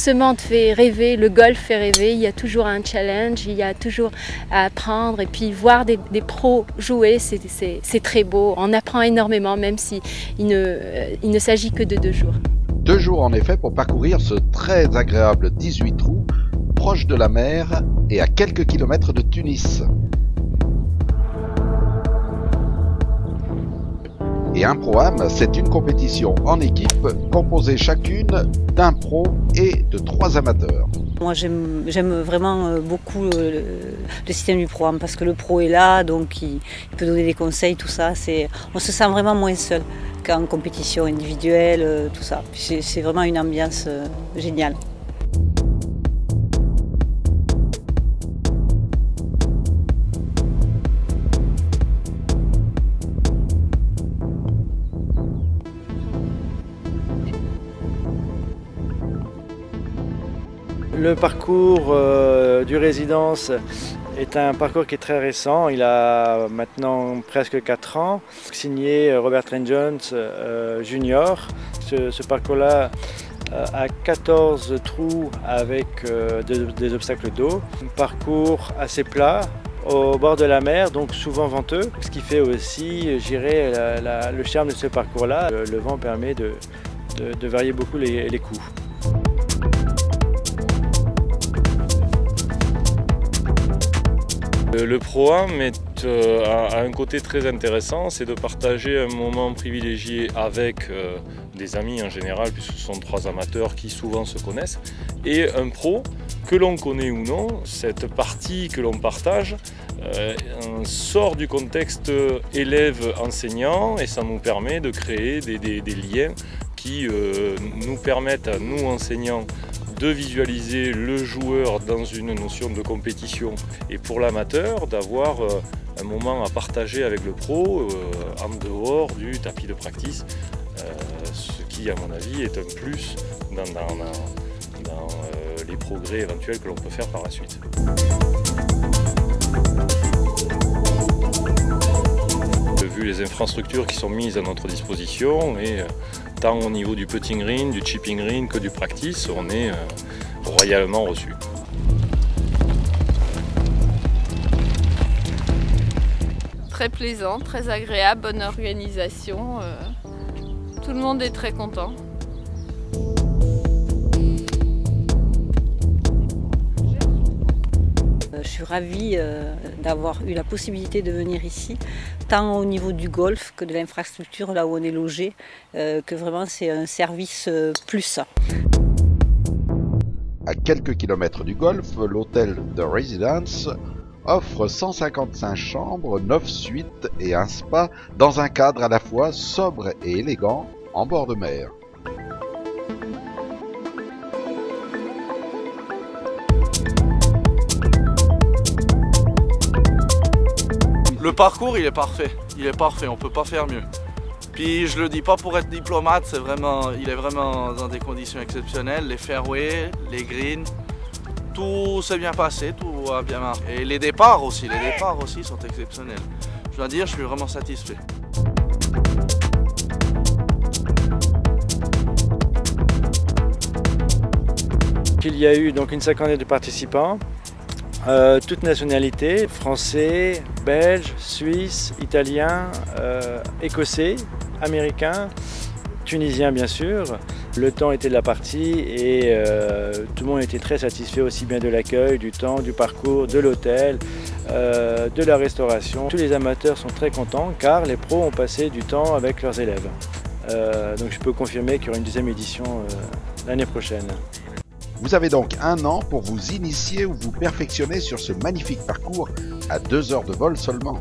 Ce monde fait rêver, le golf fait rêver, il y a toujours un challenge, il y a toujours à apprendre et puis voir des pros jouer, c'est très beau. On apprend énormément même si il ne s'agit que de 2 jours. 2 jours en effet pour parcourir ce très agréable 18 trous, proche de la mer et à quelques kilomètres de Tunis. Et un Pro-Am, c'est une compétition en équipe composée chacune d'un pro et de 3 amateurs. Moi j'aime vraiment beaucoup le système du Pro-Am parce que le pro est là, donc il peut donner des conseils, tout ça. On se sent vraiment moins seul qu'en compétition individuelle, tout ça. C'est vraiment une ambiance géniale. Le parcours du Résidence est un parcours qui est très récent, il a maintenant presque 4 ans, signé Robert Trent Jones Jr. Ce parcours-là a 14 trous avec des obstacles d'eau, un parcours assez plat au bord de la mer, donc souvent venteux, ce qui fait aussi, je dirais, le charme de ce parcours-là. Le vent permet de varier beaucoup les coups. Le Pro-Am a un côté très intéressant, c'est de partager un moment privilégié avec des amis en général, puisque ce sont 3 amateurs qui souvent se connaissent, et un pro, que l'on connaît ou non, cette partie que l'on partage sort du contexte élève-enseignant et ça nous permet de créer des liens qui nous permettent à nous enseignants de visualiser le joueur dans une notion de compétition et pour l'amateur d'avoir un moment à partager avec le pro en dehors du tapis de practice, ce qui à mon avis est un plus dans les progrès éventuels que l'on peut faire par la suite. Vu les infrastructures qui sont mises à notre disposition et tant au niveau du putting green, du chipping green que du practice, on est royalement reçu. Très plaisant, très agréable, bonne organisation, tout le monde est très content. Je suis ravie d'avoir eu la possibilité de venir ici, tant au niveau du golf que de l'infrastructure, là où on est logé, que vraiment c'est un service plus. À quelques kilomètres du golf, l'hôtel The Residence offre 155 chambres, 9 suites et un spa dans un cadre à la fois sobre et élégant en bord de mer. Le parcours il est parfait, on peut pas faire mieux. Puis je le dis pas pour être diplomate, il est vraiment dans des conditions exceptionnelles, les fairways, les greens, tout s'est bien passé, tout a bien marché. Et les départs aussi sont exceptionnels. Je dois dire, je suis vraiment satisfait. Il y a eu donc une 50aine de participants. Toutes nationalités, français, belges, suisses, italiens, écossais, américains, tunisiens bien sûr. Le temps était de la partie et tout le monde était très satisfait aussi bien de l'accueil, du temps, du parcours, de l'hôtel, de la restauration. Tous les amateurs sont très contents car les pros ont passé du temps avec leurs élèves. Donc je peux confirmer qu'il y aura une 2e édition l'année prochaine. Vous avez donc 1 an pour vous initier ou vous perfectionner sur ce magnifique parcours à 2 heures de vol seulement.